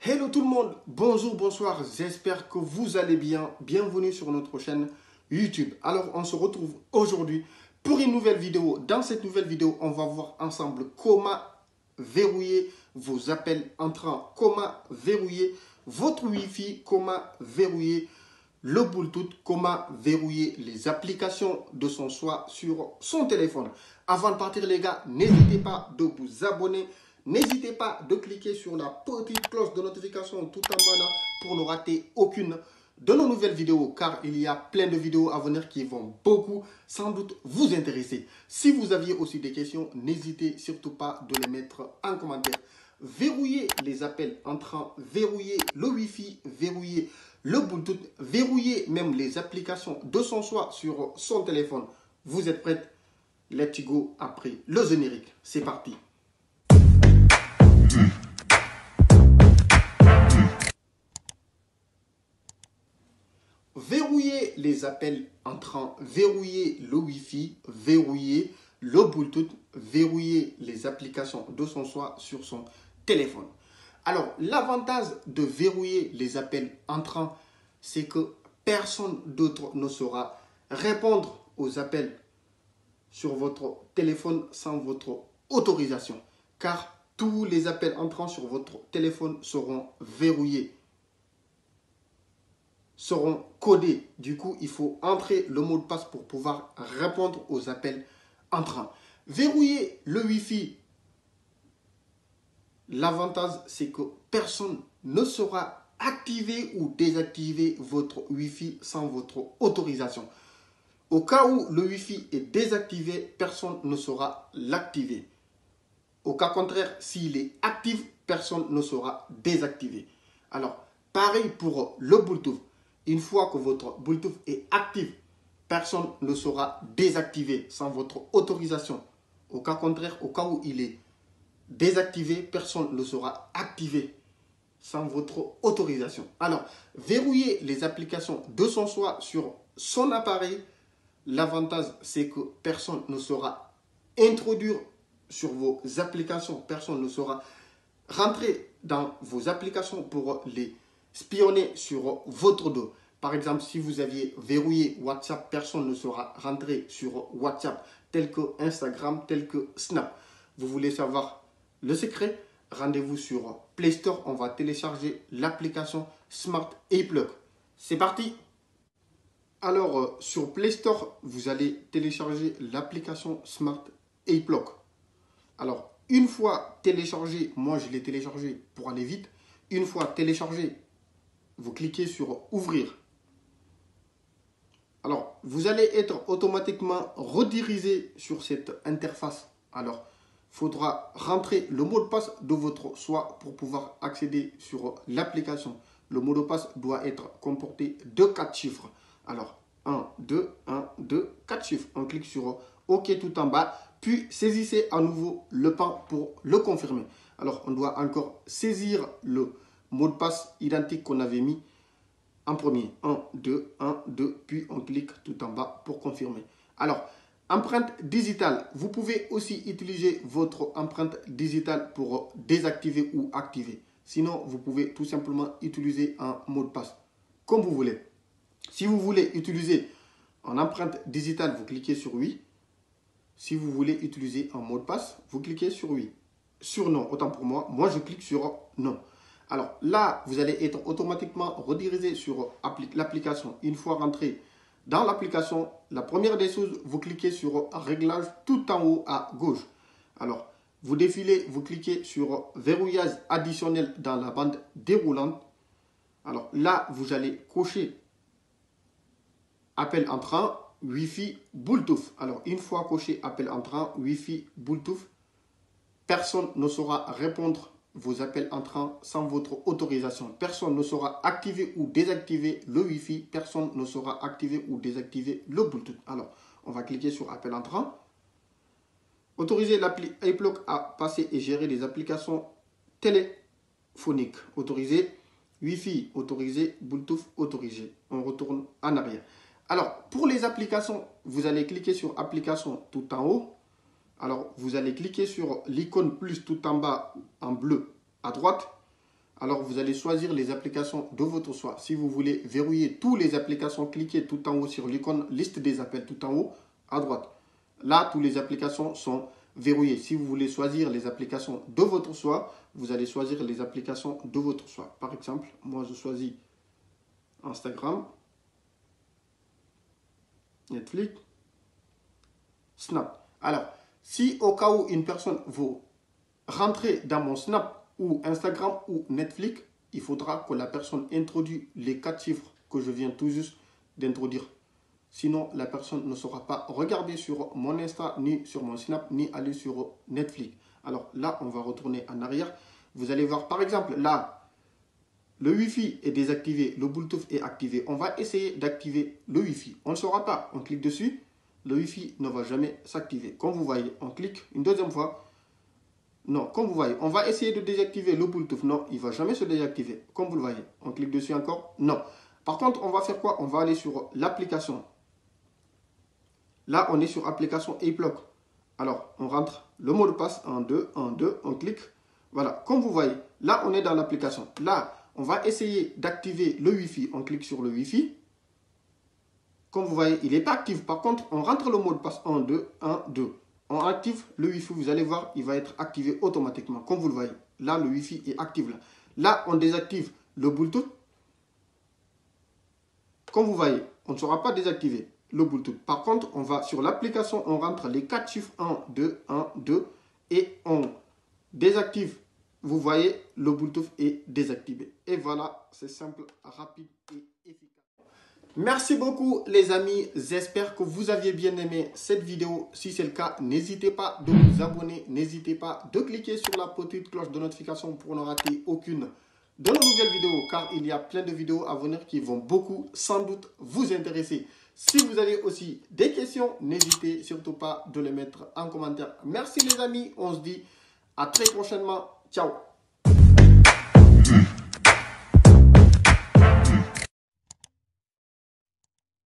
Hello tout le monde, bonjour, bonsoir, j'espère que vous allez bien. Bienvenue sur notre chaîne YouTube. Alors on se retrouve aujourd'hui pour une nouvelle vidéo. Dans cette nouvelle vidéo, on va voir ensemble comment verrouiller vos appels entrants, comment verrouiller votre Wi-Fi, comment verrouiller le Bluetooth, comment verrouiller les applications de son choix sur son téléphone. Avant de partir les gars, n'hésitez pas de vous abonner. N'hésitez pas de cliquer sur la petite cloche de notification tout en bas là pour ne rater aucune de nos nouvelles vidéos, car il y a plein de vidéos à venir qui vont beaucoup sans doute vous intéresser. Si vous aviez aussi des questions, n'hésitez surtout pas de les mettre en commentaire. Verrouiller les appels entrants, verrouiller le Wi-Fi, verrouiller le Bluetooth, verrouiller même les applications de son choix sur son téléphone. Vous êtes prêts? Let's go après le générique. C'est parti. Verrouiller les appels entrants, verrouiller le Wi-Fi, verrouiller le Bluetooth, verrouiller les applications de son choix sur son téléphone. Alors, l'avantage de verrouiller les appels entrants, c'est que personne d'autre ne saura répondre aux appels sur votre téléphone sans votre autorisation. Car tous les appels entrants sur votre téléphone seront verrouillés, seront codés. Du coup, il faut entrer le mot de passe pour pouvoir répondre aux appels entrants. Verrouiller le Wi-Fi, l'avantage, c'est que personne ne saura activer ou désactiver votre Wi-Fi sans votre autorisation. Au cas où le Wi-Fi est désactivé, personne ne saura l'activer. Au cas contraire, s'il est actif, personne ne saura désactiver. Alors, pareil pour le Bluetooth. Une fois que votre Bluetooth est actif, personne ne saura désactiver sans votre autorisation. Au cas contraire, au cas où il est désactivé, personne ne saura activer sans votre autorisation. Alors, verrouiller les applications de son choix sur son appareil. L'avantage, c'est que personne ne saura introduire sur vos applications, personne ne saura rentrer dans vos applications pour les spionner sur votre dos. Par exemple, si vous aviez verrouillé WhatsApp, personne ne saura rentrer sur WhatsApp, tel que Instagram, tel que Snap. Vous voulez savoir le secret? Rendez-vous sur Play Store. On va télécharger l'application Smart A-Plug. C'est parti! Alors, sur Play Store, vous allez télécharger l'application Smart A-Plug. Alors, une fois téléchargé, moi je l'ai téléchargé pour aller vite. Une fois téléchargé, vous cliquez sur Ouvrir. Alors, vous allez être automatiquement redirigé sur cette interface. Alors, il faudra rentrer le mot de passe de votre choix pour pouvoir accéder sur l'application. Le mot de passe doit être comporté de 4 chiffres. Alors, 1, 2, 4 chiffres. On clique sur OK tout en bas. Puis, saisissez à nouveau le pan pour le confirmer. Alors, on doit encore saisir le mot de passe identique qu'on avait mis en premier. 1, 2, 1, 2. Puis, on clique tout en bas pour confirmer. Alors, empreinte digitale. Vous pouvez aussi utiliser votre empreinte digitale pour désactiver ou activer. Sinon, vous pouvez tout simplement utiliser un mot de passe comme vous voulez. Si vous voulez utiliser en empreinte digitale, vous cliquez sur oui. Si vous voulez utiliser un mot de passe, vous cliquez sur oui. Sur non, autant pour moi. Moi, je clique sur non. Alors là, vous allez être automatiquement redirigé sur l'application. Une fois rentré dans l'application, la première des choses, vous cliquez sur Réglages tout en haut à gauche. Alors, vous défilez, vous cliquez sur Verrouillage additionnel dans la bande déroulante. Alors là, vous allez cocher Appel entrant, Wi-Fi, Bluetooth. Alors, une fois coché appel entrant, Wi-Fi, Bluetooth, personne ne saura répondre vos appels entrants sans votre autorisation. Personne ne saura activer ou désactiver le Wi-Fi. Personne ne saura activer ou désactiver le Bluetooth. Alors, on va cliquer sur appel entrant. Autoriser l'appli A-Plug à passer et gérer les applications téléphoniques. Autorisé. Wi-Fi autorisé. Bluetooth autorisé. On retourne en arrière. Alors, pour les applications, vous allez cliquer sur application tout en haut. Alors, vous allez cliquer sur l'icône plus tout en bas en bleu à droite. Alors, vous allez choisir les applications de votre choix. Si vous voulez verrouiller toutes les applications, cliquez tout en haut sur l'icône liste des appels tout en haut à droite. Là, toutes les applications sont verrouillées. Si vous voulez choisir les applications de votre choix, vous allez choisir les applications de votre choix. Par exemple, moi, je choisis Instagram, Netflix, Snap. Alors, si au cas où une personne vous rentrez dans mon Snap ou Instagram ou Netflix, il faudra que la personne introduise les 4 chiffres que je viens tout juste d'introduire. Sinon, la personne ne saura pas regarder sur mon Insta, ni sur mon Snap, ni aller sur Netflix. Alors là, on va retourner en arrière. Vous allez voir, par exemple, là, le Wi-Fi est désactivé, le Bluetooth est activé. On va essayer d'activer le Wi-Fi. On ne saura pas. On clique dessus, le Wi-Fi ne va jamais s'activer. Comme vous voyez, on clique une deuxième fois. Non, comme vous voyez, on va essayer de désactiver le Bluetooth. Non, il ne va jamais se désactiver. Comme vous le voyez, on clique dessus encore. Non. Par contre, on va faire quoi? On va aller sur l'application. Là, on est sur application iBlock. Alors, on rentre le mot de passe 1, 2, 1, 2, on clique. Voilà, comme vous voyez, là, on est dans l'application. Là, on va essayer d'activer le Wi-Fi. On clique sur le Wi-Fi. Comme vous voyez, il n'est pas actif. Par contre, on rentre le mot de passe 1, 2, 1, 2. On active le Wi-Fi. Vous allez voir, il va être activé automatiquement. Comme vous le voyez, là, le Wi-Fi est actif. Là, on désactive le Bluetooth. Comme vous voyez, on ne sera pas désactivé le Bluetooth. Par contre, on va sur l'application, on rentre les 4 chiffres 1, 2, 1, 2 et on désactive. Vous voyez, le Bluetooth est désactivé. Et voilà, c'est simple, rapide et efficace. Merci beaucoup les amis. J'espère que vous aviez bien aimé cette vidéo. Si c'est le cas, n'hésitez pas de vous abonner. N'hésitez pas de cliquer sur la petite cloche de notification pour ne rater aucune de nos nouvelles vidéos. Car il y a plein de vidéos à venir qui vont beaucoup, sans doute, vous intéresser. Si vous avez aussi des questions, n'hésitez surtout pas de les mettre en commentaire. Merci les amis. On se dit à très prochainement. Ciao.